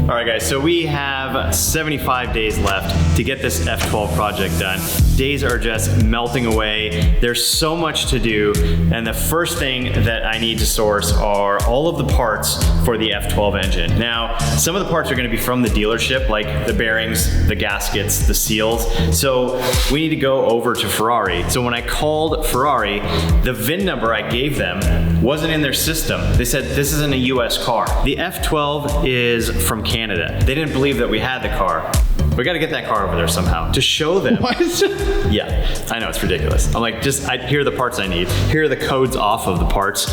All right, guys, so we have 75 days left to get this F12 project done. Days are just melting away. There's so much to do, and the first thing that I need to source are all of the parts for the F12 engine. Now, some of the parts are gonna be from the dealership, like the bearings, the gaskets, the seals. So we need to go over to Ferrari. So when I called Ferrari, the VIN number I gave them wasn't in their system. They said, this isn't a US car. The F12 is from Canada. They didn't believe that we had the car. We gotta get that car over there somehow to show them. What? Yeah, I know, it's ridiculous. I'm like, here are the parts I need. Here are the codes off of the parts.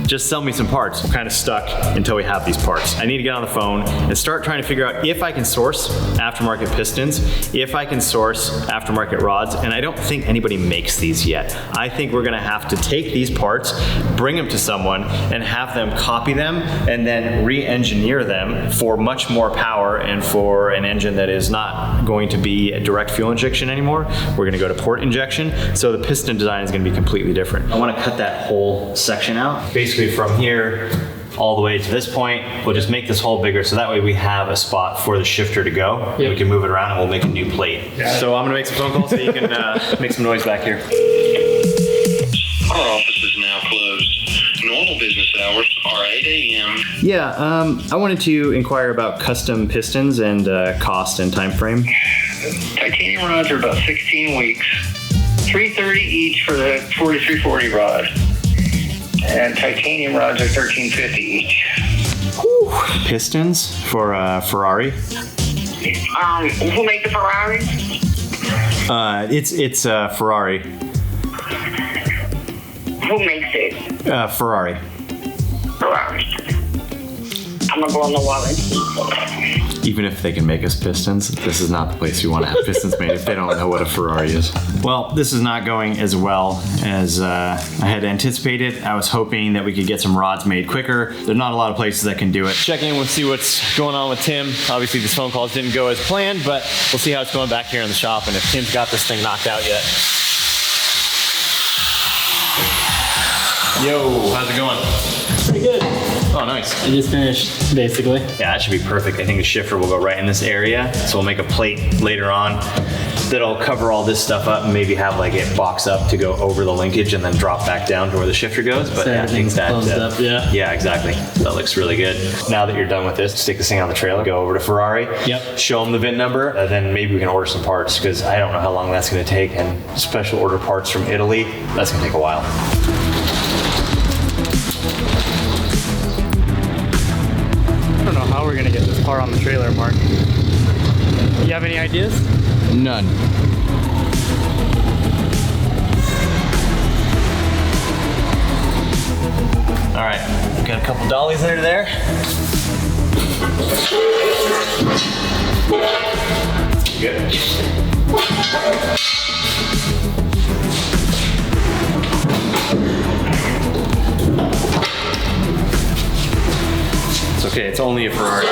Just sell me some parts. I'm kind of stuck until we have these parts. I need to get on the phone and start trying to figure out if I can source aftermarket pistons, if I can source aftermarket rods, and I don't think anybody makes these yet. I think we're gonna have to take these parts, bring them to someone, and have them copy them, and then re-engineer them for much more power and for an engine that is not going to be a direct fuel injection anymore. We're gonna go to port injection, so the piston design is gonna be completely different. I wanna cut that whole section out. Basically from here all the way to this point, we'll just make this hole bigger so that way we have a spot for the shifter to go. Yep. We can move it around and we'll make a new plate. So I'm gonna make some phone calls so you can make some noise back here. Our office is now closed. Normal business hours are 8 a.m. Yeah, I wanted to inquire about custom pistons and cost and time frame. Titanium rods are about 16 weeks. $330 each for the 4340 rod. And titanium rods are $1350 each. Whew. Pistons for Ferrari? Who made the Ferrari? It's Ferrari. Who makes it? Ferrari. Ferrari. I'm gonna go on the wall and see. Even if they can make us pistons, this is not the place you want to have pistons made if they don't know what a Ferrari is. Well, this is not going as well as I had anticipated. I was hoping that we could get some rods made quicker. There's not a lot of places that can do it. Check in, we'll see what's going on with Tim. Obviously, these phone calls didn't go as planned, but we'll see how it's going back here in the shop and if Tim's got this thing knocked out yet. Yo, how's it going? Pretty good. Oh, nice. I just finished, basically. Yeah, that should be perfect. I think the shifter will go right in this area. So we'll make a plate later on that'll cover all this stuff up and maybe have like it box up to go over the linkage and then drop back down to where the shifter goes. But So yeah, I think that, closed up, yeah. Yeah, exactly. That looks really good. Now that you're done with this, stick this thing on the trailer, go over to Ferrari, Yep. show them the VIN number, and then maybe we can order some parts because I don't know how long that's gonna take, and special order parts from Italy, that's gonna take a while. I don't know how we're gonna get this car on the trailer, Mark. You have any ideas? None. All right, got a couple dollies under there. Good. It's okay, it's only a Ferrari.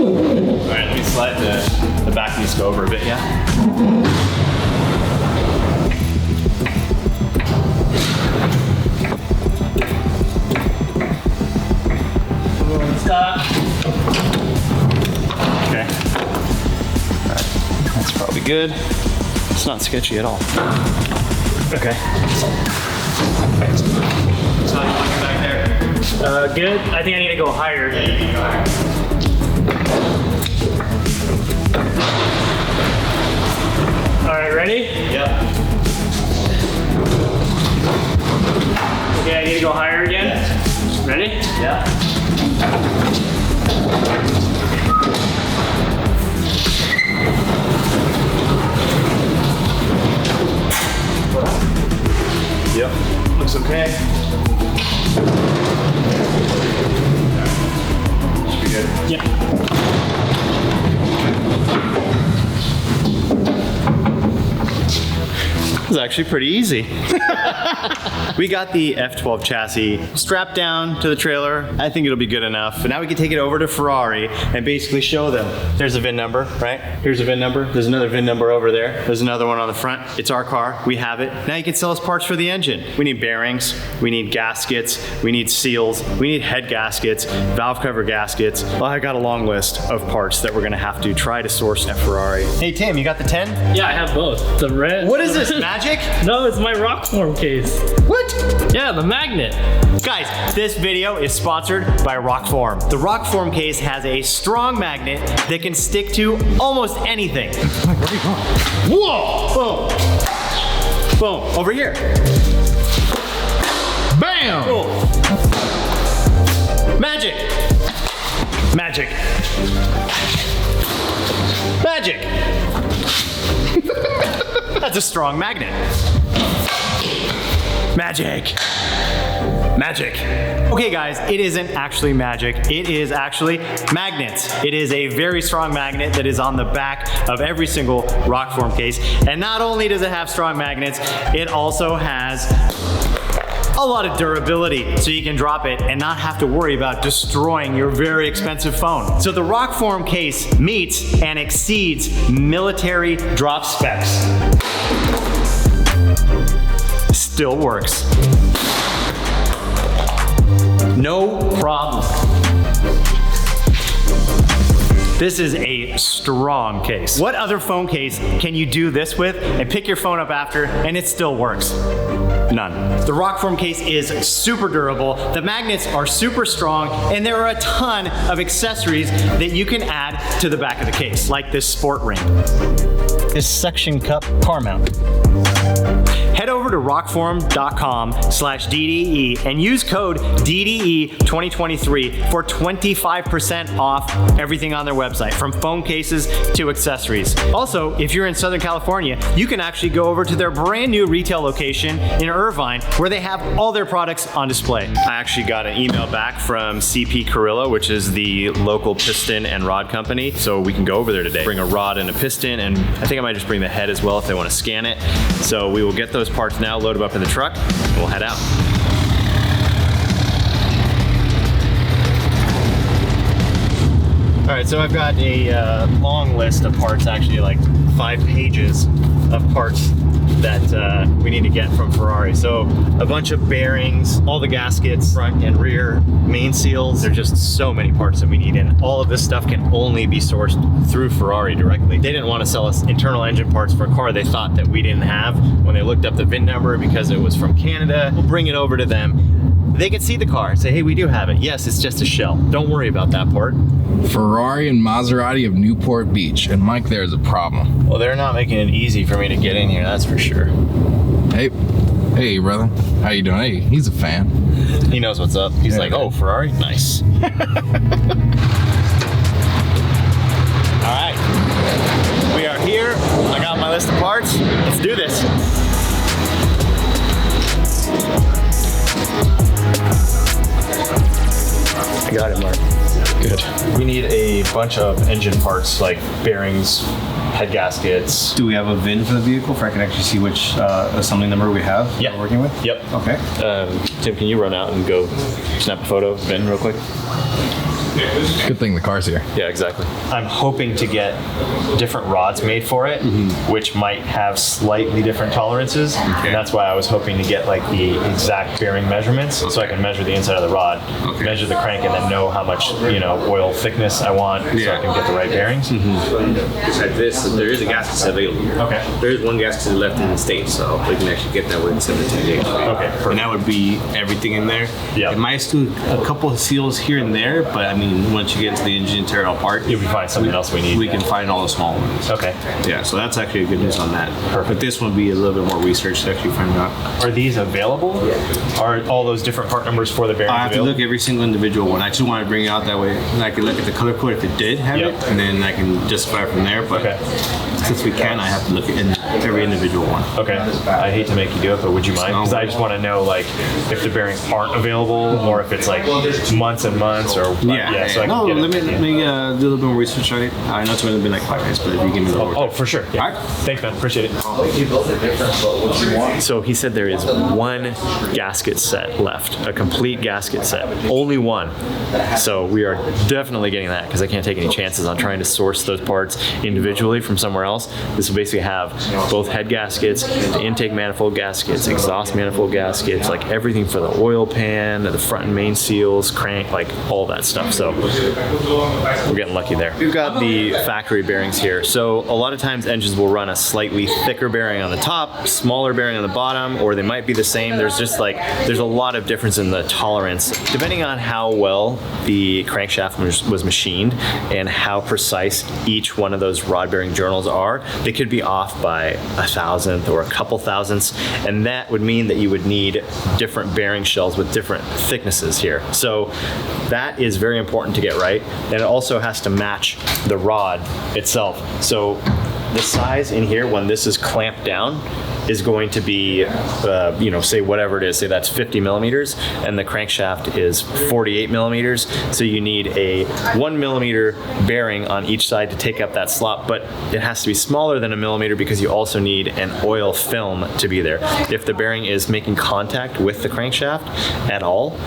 Alright, let me slide the back needs to go over a bit, yeah? Stop. Okay. Alright, that's probably good. It's not sketchy at all. Okay. So how you looking back there? Good. I think I need to go higher. Yeah, you can go higher. All right, ready? Yep. Okay, I need to go higher again. Yeah. Ready? Yeah. Yep. Looks okay. Should be good. Yep. was actually pretty easy. We got the F12 chassis strapped down to the trailer. I think it'll be good enough. But now we can take it over to Ferrari and basically show them. There's a VIN number, right? Here's a VIN number. There's another VIN number over there. There's another one on the front. It's our car. We have it. Now you can sell us parts for the engine. We need bearings. We need gaskets. We need seals. We need head gaskets, valve cover gaskets. Well, I got a long list of parts that we're gonna have to try to source at Ferrari. Hey Tim, you got the 10? Yeah, I have both. The red. What is this, magic? No, it's my rock form case. What? Yeah, the magnet. Guys, this video is sponsored by Rockform. The Rockform case has a strong magnet that can stick to almost anything. Whoa! Boom! Boom! Over here. Bam! Boom! Magic! Magic! Magic! That's a strong magnet. Magic! Magic. Okay guys, it isn't actually magic. It is actually magnets. It is a very strong magnet that is on the back of every single Rockform case. And not only does it have strong magnets, it also has a lot of durability, so you can drop it and not have to worry about destroying your very expensive phone. So the Rockform case meets and exceeds military drop specs. Still works. No problem. This is a strong case. What other phone case can you do this with and pick your phone up after and it still works? None. The Rockform case is super durable, the magnets are super strong, and there are a ton of accessories that you can add to the back of the case, like this sport ring, this suction cup car mount. Head over to rockform.com/DDE and use code DDE2023 for 25% off everything on their website, from phone cases to accessories. Also, if you're in Southern California, you can actually go over to their brand new retail location in Irvine, where they have all their products on display. I actually got an email back from CP Carrillo, which is the local piston and rod company, so we can go over there today. Bring a rod and a piston, and I think I might just bring the head as well if they want to scan it. So we will get those parts now, load them up in the truck, and we'll head out. All right, so I've got a long list of parts, actually like 5 pages of parts that we need to get from Ferrari. So a bunch of bearings, all the gaskets, front and rear, main seals. There's just so many parts that we need, and all of this stuff can only be sourced through Ferrari directly. They didn't want to sell us internal engine parts for a car they thought that we didn't have when they looked up the VIN number because it was from Canada. We'll bring it over to them. They can see the car, say, hey, we do have it. Yes, it's just a shell. Don't worry about that part. Ferrari and Maserati of Newport Beach, and Mike, there's a problem. Well, they're not making it easy for me to get in here, that's for sure. Hey, brother. How you doing? Hey, he's a fan. He knows what's up. He's like, oh, Ferrari? Nice. All right, we are here. I got my list of parts. Let's do this. I got it, Mark. Good. We need a bunch of engine parts, like bearings, head gaskets. Do we have a VIN for the vehicle, for I can actually see which assembly number we have Yeah. we're working with? Yep. Okay. Tim, can you run out and go snap a photo of VIN real quick? Good thing the car's here. Yeah, exactly. I'm hoping to get different rods made for it, which might have slightly different tolerances. And that's why I was hoping to get like the exact bearing measurements, so I can measure the inside of the rod, measure the crank, and then know how much, you know, oil thickness I want, so I can get the right bearings. Besides this, there is a gasket available. Okay. There is one gasket left in the States, so we can actually get that within 17 days. Okay, perfect. And that would be everything in there. Yeah. It might do a couple of seals here and there, but I mean, once you get into the engine and tear it all apart, If we find something else we need. we can find all the small ones. Okay. Yeah, so that's actually a good news on that. But this one would be a little bit more research to actually find out. Are these available? Are all those different part numbers for the bearings I have to available? look every single individual one. I just want to bring it out that way, and I can look at the color code if it did have Yep. it, and then I can justify from there. But Okay. since we can, I have to look at every individual one. Okay. I hate to make you do it, but would you mind? Because I just want to know like if the bearings aren't available or if it's like months and months or Yeah. so I No, can get let me do a little bit more research on it. I know it's going to be like 5 days, but if you give me the Oh, for sure. Yeah. All right. Thanks, man. Appreciate it. So he said there is one gasket set left, a complete gasket set. Only one. So we are definitely getting that because I can't take any chances on trying to source those parts individually from somewhere else. This will basically have both head gaskets, the intake manifold gaskets, exhaust manifold gaskets, like everything for the oil pan, the front and main seals, crank, like all that stuff. So we're getting lucky there. We've got the factory bearings here. So a lot of times engines will run a slightly thicker bearing on the top, smaller bearing on the bottom, or they might be the same. There's just like, there's a lot of difference in the tolerance depending on how well the crankshaft was machined and how precise each one of those rod bearing journals are. They could be off by a thousandth or a couple thousandths, and that would mean that you would need different bearing shells with different thicknesses here. So that is very important to get right, and it also has to match the rod itself. So the size in here when this is clamped down is going to be, say whatever it is, say that's 50 millimeters, and the crankshaft is 48 millimeters. So you need a 1 millimeter bearing on each side to take up that slot, but it has to be smaller than a millimeter because you also need an oil film to be there. If the bearing is making contact with the crankshaft at all,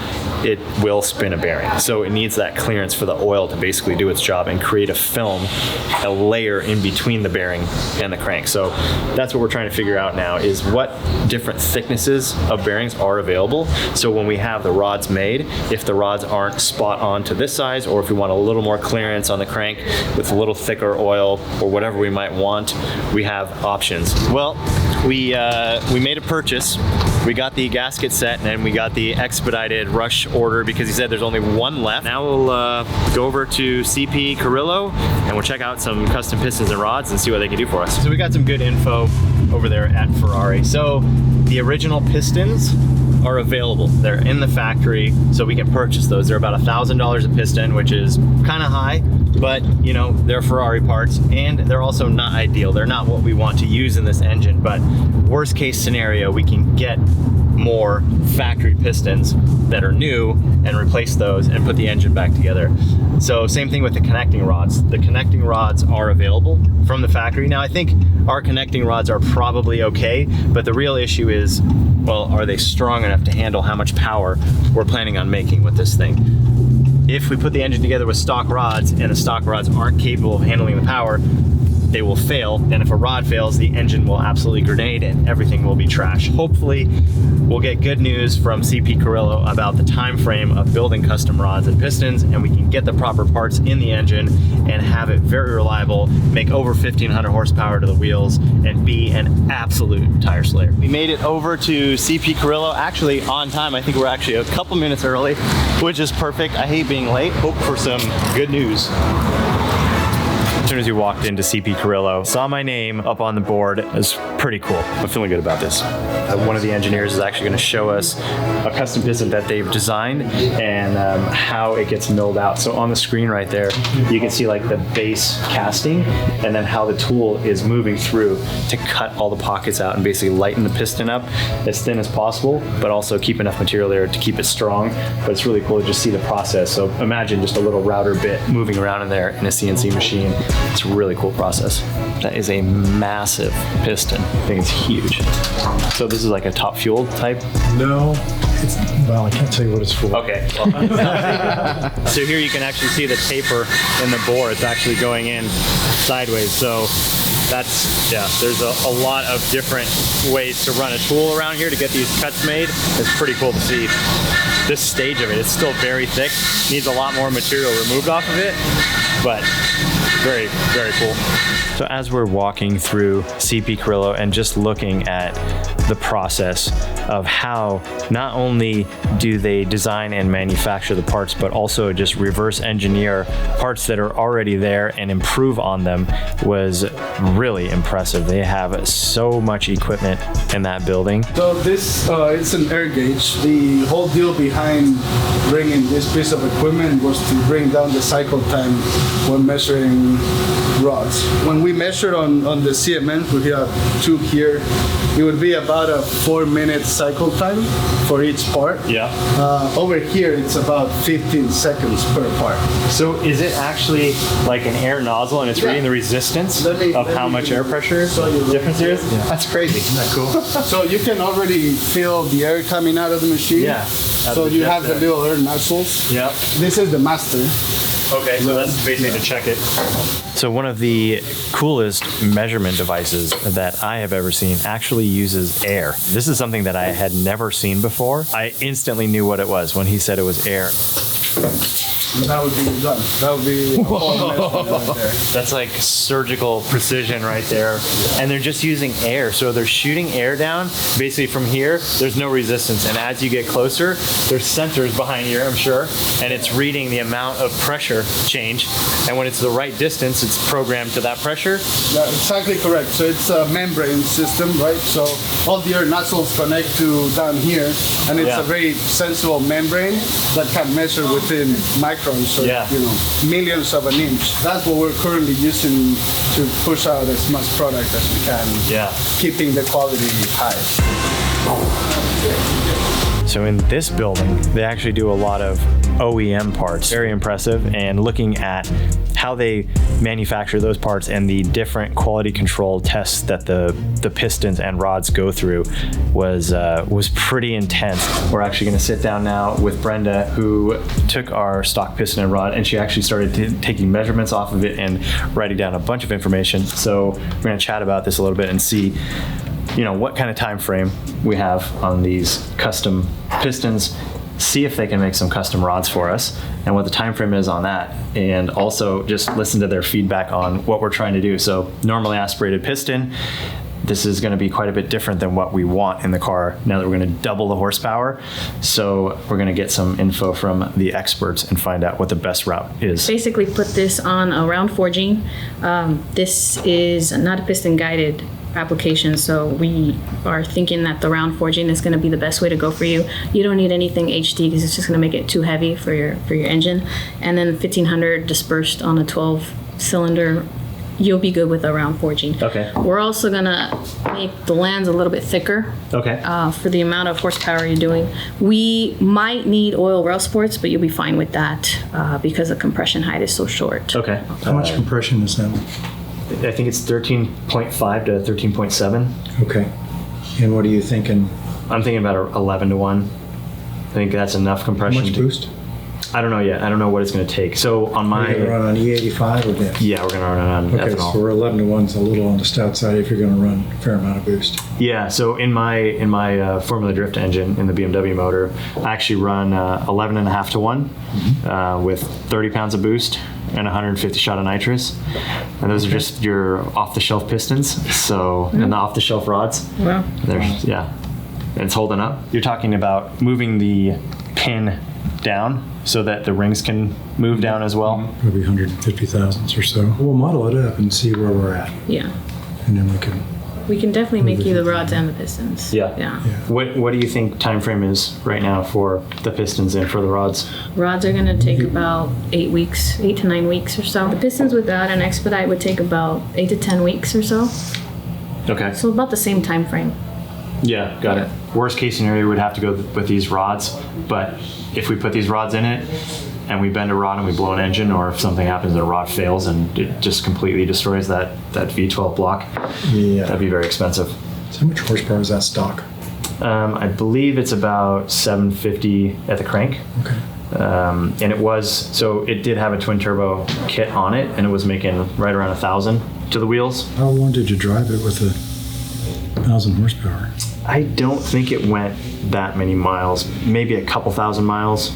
it will spin a bearing. So it needs that clearance for the oil to basically do its job and create a film, a layer in between the bearing and the crank. So that's what we're trying to figure out now, is what different thicknesses of bearings are available. So when we have the rods made, if the rods aren't spot on to this size, or if we want a little more clearance on the crank with a little thicker oil or whatever we might want, we have options. Well, we made a purchase. We got the gasket set and then we got the expedited rush order because he said there's only one left. Now we'll go over to CP Carrillo and we'll check out some custom pistons and rods and see what they can do for us. So we got some good info over there at Ferrari. So the original pistons are available. They're in the factory, so we can purchase those. They're about $1,000 a piston, which is kind of high, but you know, they're Ferrari parts and they're also not ideal. They're not what we want to use in this engine, but worst case scenario, we can get more factory pistons that are new and replace those and put the engine back together. So same thing with the connecting rods. The connecting rods are available from the factory. Now I think our connecting rods are probably okay, but the real issue is, well, are they strong enough to handle how much power we're planning on making with this thing? If we put the engine together with stock rods and the stock rods aren't capable of handling the power, they will fail, and if a rod fails, the engine will absolutely grenade and everything will be trash. Hopefully, we'll get good news from CP Carrillo about the time frame of building custom rods and pistons, and we can get the proper parts in the engine and have it very reliable, make over 1,500 horsepower to the wheels, and be an absolute tire slayer. We made it over to CP Carrillo, actually on time. I think we're actually a couple minutes early, which is perfect. I hate being late. Hope for some good news. As soon as we walked into CP Carrillo, saw my name up on the board. It was pretty cool. I'm feeling good about this. One of the engineers is actually going to show us a custom piston that they've designed and how it gets milled out. So on the screen right there, you can see like the base casting and then how the tool is moving through to cut all the pockets out and basically lighten the piston up as thin as possible, but also keep enough material there to keep it strong. But it's really cool to just see the process. So imagine just a little router bit moving around in there in a CNC machine. It's a really cool process. That is a massive piston. I think it's huge. So this is like a top fuel type? No, well, I can't tell you what it's for. Okay. Well, so here you can actually see the taper in the bore. It's actually going in sideways. So that's, yeah, there's a lot of different ways to run a tool around here to get these cuts made. It's pretty cool to see this stage of it. It's still very thick, needs a lot more material removed off of it, but very, very cool. So as we're walking through CP Carrillo and just looking at the process of how not only do they design and manufacture the parts, but also just reverse engineer parts that are already there and improve on them was really impressive. They have so much equipment in that building. So this it's an air gauge. The whole deal behind bringing this piece of equipment was to bring down the cycle time when measuring rods. When we measured on the CMM, we have two here, it would be about a 4-minute cycle time for each part. Yeah. Over here, it's about 15 seconds per part. So is it actually like an air nozzle and it's reading the resistance of how much air pressure difference there is? Yeah. That's crazy. Isn't that cool? So you can already feel the air coming out of the machine. Yeah. So you have the little air nozzles. Yeah. This is the master. Okay, so that's basically to check it. So one of the coolest measurement devices that I have ever seen actually uses air. This is something that I had never seen before. I instantly knew what it was when he said it was air. That would be done. That would be right there. That's like surgical precision right there. And they're just using air. So they're shooting air down. Basically from here, there's no resistance. And as you get closer, there's sensors behind here, I'm sure. And it's reading the amount of pressure change. And when it's the right distance, it's programmed to that pressure. That's exactly correct. So it's a membrane system, right? So all the air nozzles connect to down here. And it's a very sensible membrane that can measure within microns, so millions of an inch. That's what we're currently using to push out as much product as we can. Yeah. Keeping the quality high. So in this building, they actually do a lot of OEM parts. Very impressive. And looking at how they manufacture those parts and the different quality control tests that the pistons and rods go through was pretty intense. We're actually going to sit down now with Brenda, who took our stock piston and rod, and she actually started taking measurements off of it and writing down a bunch of information. So we're going to chat about this a little bit and see what kind of time frame we have on these custom pistons, see if they can make some custom rods for us and what the time frame is on that, and also just listen to their feedback on what we're trying to do. So normally aspirated piston, this is going to be quite a bit different than what we want in the car now that we're going to double the horsepower. So we're going to get some info from the experts and find out what the best route is. Basically put this on a round forging. This is not a piston guided application, so we are thinking that the round forging is going to be the best way to go for you. You don't need anything HD because it's just going to make it too heavy for your engine. And then 1500 dispersed on a 12 cylinder, you'll be good with a round forging. Okay. We're also going to make the lands a little bit thicker. Okay. For the amount of horsepower you're doing. We might need oil rail sports, but you'll be fine with that because the compression height is so short. Okay. How much compression is that? I think it's 13.5 to 13.7. Okay. And what are you thinking? I'm thinking about 11 to 1. I think that's enough compression. How much boost? I don't know yet. I don't know what it's going to take. So on my... Are you going to run on E85 or this? Yeah, we're going to run on ethanol. So we're 11 to 1's a little on the stout side if you're going to run a fair amount of boost. Yeah, so in my Formula Drift engine in the BMW motor, I actually run 11.5 to 1 with 30 pounds of boost and 150 shot of nitrous. And those are just your off-the-shelf pistons, so and the off-the-shelf rods. Wow. Yeah, and it's holding up. You're talking about moving the pin down so that the rings can move down as well? Probably 150 thousandths or so. We'll model it up and see where we're at. Yeah. And then we can... We can definitely make you the rods and the pistons. Yeah. What do you think time frame is right now for the pistons and for the rods? Rods are going to take about 8 to 9 weeks or so. The pistons without an expedite would take about 8 to 10 weeks or so. Okay. So about the same time frame. Yeah, got it. Worst case scenario, we'd have to go with these rods, but if we put these rods in it and we bend a rod and we blow an engine, or if something happens and a rod fails and it just completely destroys that V12 block, that'd be very expensive. So how much horsepower is that stock? I believe it's about 750 at the crank. Okay. And it did have a twin turbo kit on it, and it was making right around 1,000 to the wheels. How long did you drive it with 1,000 horsepower? I don't think it went that many miles, maybe a couple thousand miles.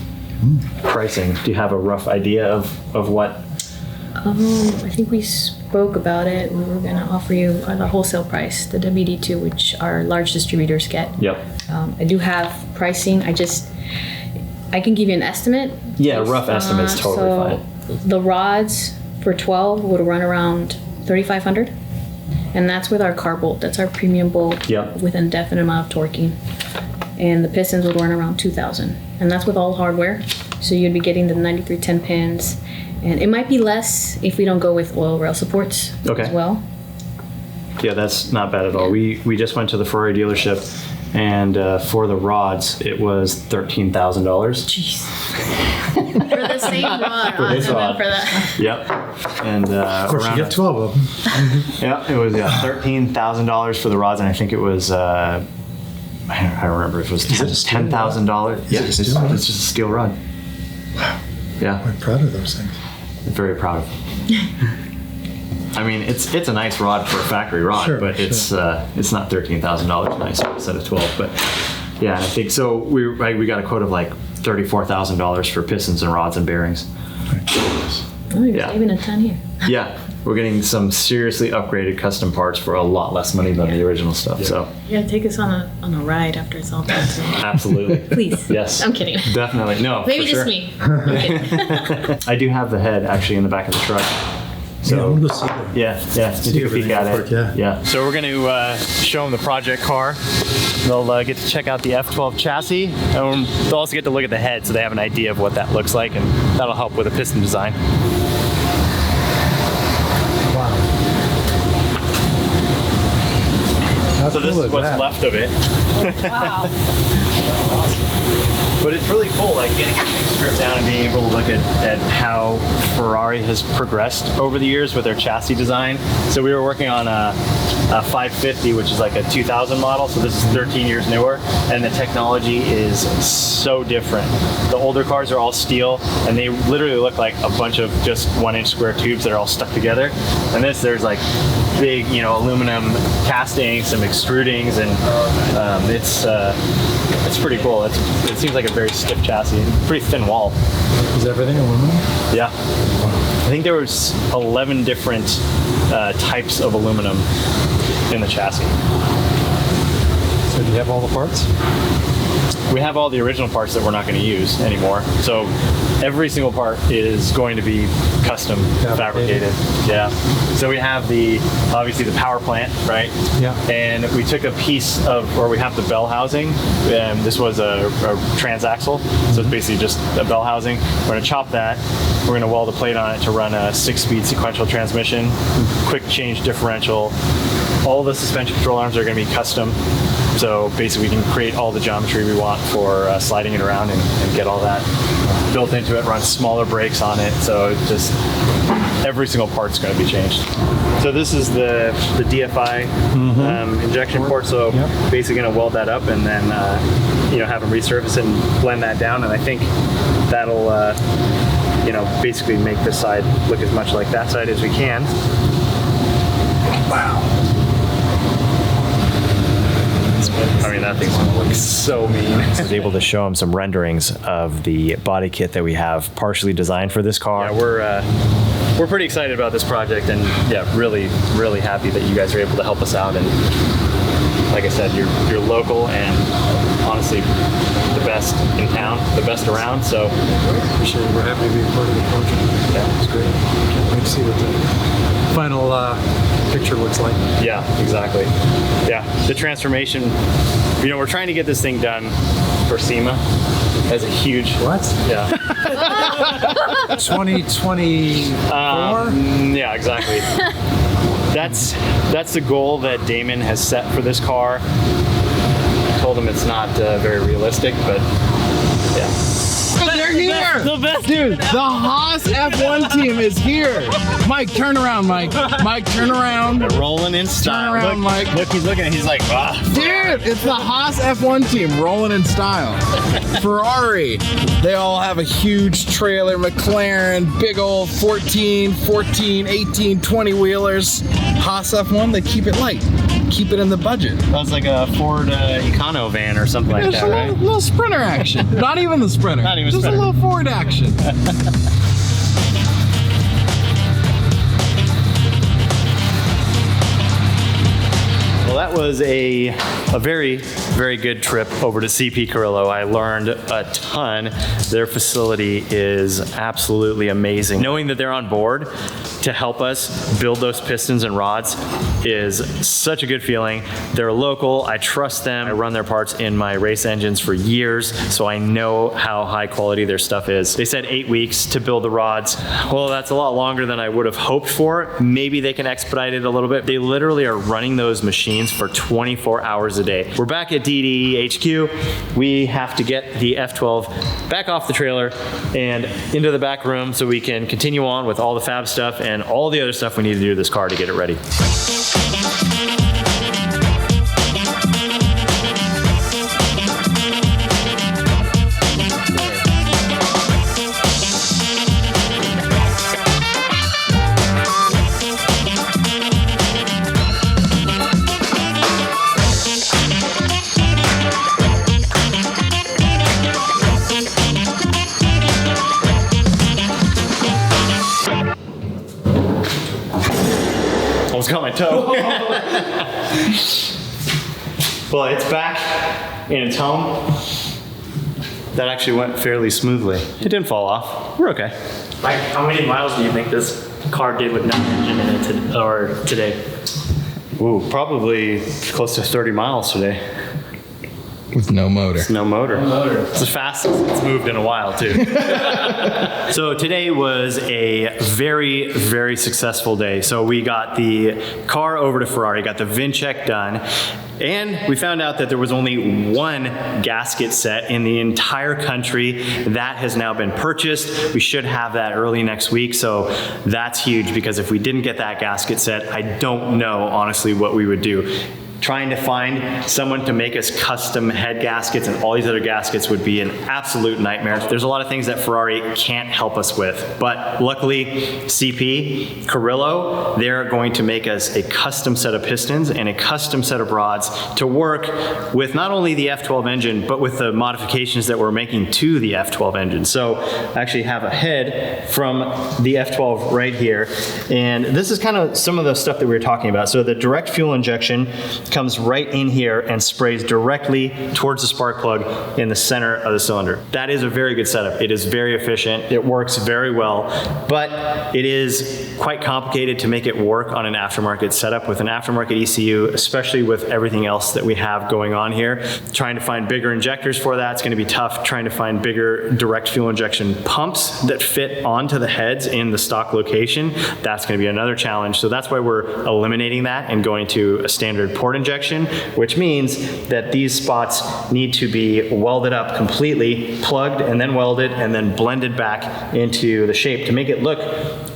Pricing, do you have a rough idea of what? I think we spoke about it, we were gonna offer you the wholesale price, the WD2, which our large distributors get. Yep. I do have pricing. I can give you an estimate. Yeah, rough estimate's totally fine. The rods for 12 would run around 3,500, and that's with our car bolt. That's our premium bolt with indefinite amount of torquing. And the pistons would run around 2,000, and that's with all hardware. So you'd be getting the 9310 pins, and it might be less if we don't go with oil rail supports as well. Yeah, that's not bad at all. We just went to the Ferrari dealership, and for the rods, it was $13,000. Jeez. For the same rod. For this rod. For that. Yep. And Of course, you get 12 of them. yeah, it was $13,000 for the rods, and I think it was. I don't remember if it was $10,000. Yeah, it's just a steel rod. Wow. Yeah. I'm proud of those things. Very proud of. I mean, it's a nice rod for a factory rod, but it's not $13,000 nice instead of 12. But yeah, and I think so. We got a quote of like $34,000 for pistons and rods and bearings. Oh, you're saving a ton here. Yeah, we're getting some seriously upgraded custom parts for a lot less money than the original stuff. So Yeah, take us on a ride after it's all done. So. absolutely. Please. Yes. I'm kidding. Definitely. No. Maybe for just sure. me. I'm kidding. I do have the head actually in the back of the truck. So yeah, I want to go see them. yeah, See take a peek at everything it. apart, yeah. So we're going to show them the project car. They'll get to check out the F12 chassis, and they'll also get to look at the head, so they have an idea of what that looks like, and that'll help with the piston design. How So this cool is what's that? left of it. Wow. But it's really cool, like getting everything stripped down and being able to look at how Ferrari has progressed over the years with their chassis design. So we were working on a 550, which is like a 2000 model. So this is 13 years newer, and the technology is so different. The older cars are all steel, and they literally look like a bunch of just 1-inch square tubes that are all stuck together. And there's like big, aluminum castings, some extrudings, and it's pretty cool. It seems like a very stiff chassis, pretty thin wall. Is everything aluminum? Yeah. I think there was 11 different types of aluminum in the chassis. So do you have all the parts? We have all the original parts that we're not going to use anymore. So every single part is going to be custom fabricated. Yeah. So we have obviously the power plant, right? Yeah. And we took a piece we have the bell housing. This was a transaxle. So it's basically just a bell housing. We're going to chop that. We're going to weld a plate on it to run a 6-speed sequential transmission, quick change differential. All the suspension control arms are going to be custom. So basically we can create all the geometry we want for sliding it around and get all that built into it, run smaller brakes on it. So just every single part's going to be changed. So this is the DFI injection port. So basically going to weld that up and then have them resurface it and blend that down. And I think that'll basically make this side look as much like that side as we can. Wow. I mean, that thing's gonna look so mean. I was able to show him some renderings of the body kit that we have partially designed for this car. Yeah, we're pretty excited about this project, and yeah, really, really happy that you guys are able to help us out. And like I said, you're local and honestly the best in town, the best around. So Appreciate it. We're happy to be a part of the project. yeah, It's great. Can't wait to see what the final picture looks like. Yeah, exactly. Yeah, the transformation. We're trying to get this thing done for SEMA as a huge. What? Yeah. 2024? Yeah, exactly. That's the goal that Damon has set for this car. I told him it's not very realistic, but yeah. They're here! The best. Dude, the Haas F1 team is here! Mike, turn around, Mike. Mike, turn around. They're rolling in style. Turn around, Mike. Look, he's looking. He's like, ah. Dude, it's the Haas F1 team rolling in style. Ferrari, they all have a huge trailer. McLaren, big old 14, 18, 20 wheelers. Haas F1, they keep it light. Keep it in the budget. That's like a Ford Econo van or something like There's that, a right? little Sprinter action. Not even the Sprinter. Not even Just Sprinter. a little Ford action. that was a very, very good trip over to CP Carrillo. I learned a ton. Their facility is absolutely amazing. Knowing that they're on board to help us build those pistons and rods is such a good feeling. They're local. I trust them. I run their parts in my race engines for years, so I know how high quality their stuff is. They said 8 weeks to build the rods. Well, that's a lot longer than I would have hoped for. Maybe they can expedite it a little bit. They literally are running those machines for 24 hours a day. We're back at DD HQ. We have to get the F12 back off the trailer and into the back room so we can continue on with all the fab stuff and all the other stuff we need to do to this car to get it ready. Almost got my toe. Well, it's back and it's home. That actually went fairly smoothly. It didn't fall off. We're okay. Like, how many miles do you think this car did with no engine in it today? Ooh, probably close to 30 miles today. With no motor. No motor. It's the fastest it's moved in a while, too. So today was a very, very successful day. So we got the car over to Ferrari, got the VIN check done, and we found out that there was only one gasket set in the entire country. That has now been purchased. We should have that early next week, so that's huge, because if we didn't get that gasket set, I don't know, honestly, what we would do. Trying to find someone to make us custom head gaskets and all these other gaskets would be an absolute nightmare. There's a lot of things that Ferrari can't help us with, but luckily CP Carrillo, they're going to make us a custom set of pistons and a custom set of rods to work with not only the F12 engine, but with the modifications that we're making to the F12 engine. So I actually have a head from the F12 right here, and this is kind of some of the stuff that we were talking about. So the direct fuel injection comes right in here and sprays directly towards the spark plug in the center of the cylinder. That is a very good setup. It is very efficient. It works very well, but it is quite complicated to make it work on an aftermarket setup with an aftermarket ECU, especially with everything else that we have going on here. Trying to find bigger injectors for that, it's going to be tough. Trying to find bigger direct fuel injection pumps that fit onto the heads in the stock location, that's going to be another challenge. So that's why we're eliminating that and going to a standard port injection, which means that these spots need to be welded up completely, plugged and then welded and then blended back into the shape to make it look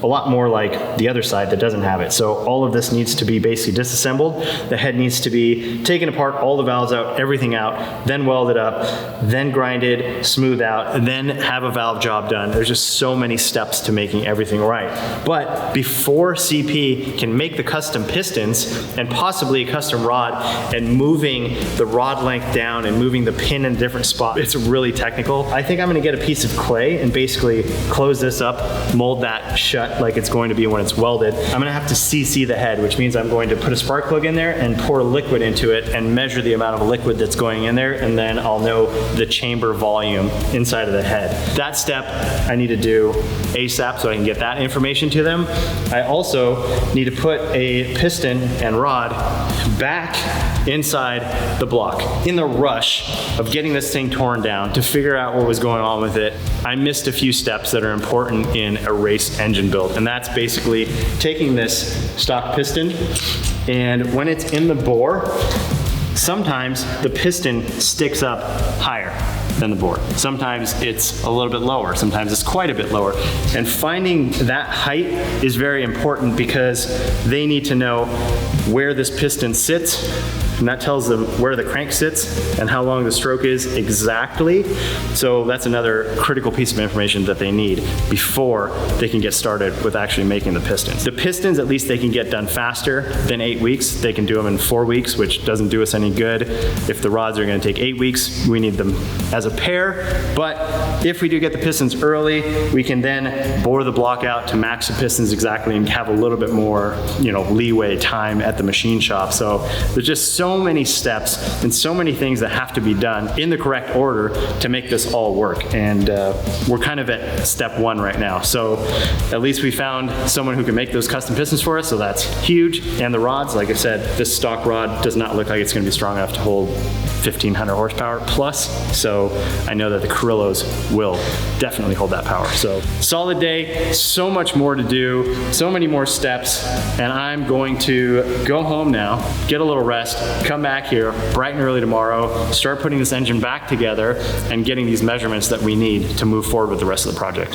a lot more like the other side that doesn't have it. So all of this needs to be basically disassembled. The head needs to be taken apart, all the valves out, everything out, then welded up, then grinded, smooth out, and then have a valve job done. There's just so many steps to making everything right. But before CP can make the custom pistons and possibly a custom rod and moving the rod length down and moving the pin in a different spot, it's really technical. I think I'm going to get a piece of clay and basically close this up, mold that shut like it's going to be when it's welded. I'm going to have to CC the head, which means I'm going to put a spark plug in there and pour liquid into it and measure the amount of liquid that's going in there, and then I'll know the chamber volume inside of the head. That step I need to do ASAP so I can get that information to them. I also need to put a piston and rod back inside the block. In the rush of getting this thing torn down to figure out what was going on with it, I missed a few steps that are important in a race engine build, and that's basically taking this stock piston, and when it's in the bore, sometimes the piston sticks up higher than the bore. Sometimes it's a little bit lower, sometimes it's quite a bit lower. And finding that height is very important because they need to know where this piston sits, and that tells them where the crank sits and how long the stroke is exactly. So that's another critical piece of information that they need before they can get started with actually making the pistons. The pistons, at least they can get done faster than 8 weeks. They can do them in 4 weeks, which doesn't do us any good. If the rods are going to take 8 weeks, we need them as a pair. But if we do get the pistons early, we can then bore the block out to match the pistons exactly and have a little bit more, leeway time at the machine shop. So there's just so so many steps and so many things that have to be done in the correct order to make this all work. And we're kind of at step one right now. So at least we found someone who can make those custom pistons for us, so that's huge. And the rods, like I said, this stock rod does not look like it's going to be strong enough to hold 1,500 horsepower plus. So I know that the Carrillos will definitely hold that power. So solid day, so much more to do, so many more steps, and I'm going to go home now, get a little rest, come back here bright and early tomorrow, start putting this engine back together and getting these measurements that we need to move forward with the rest of the project.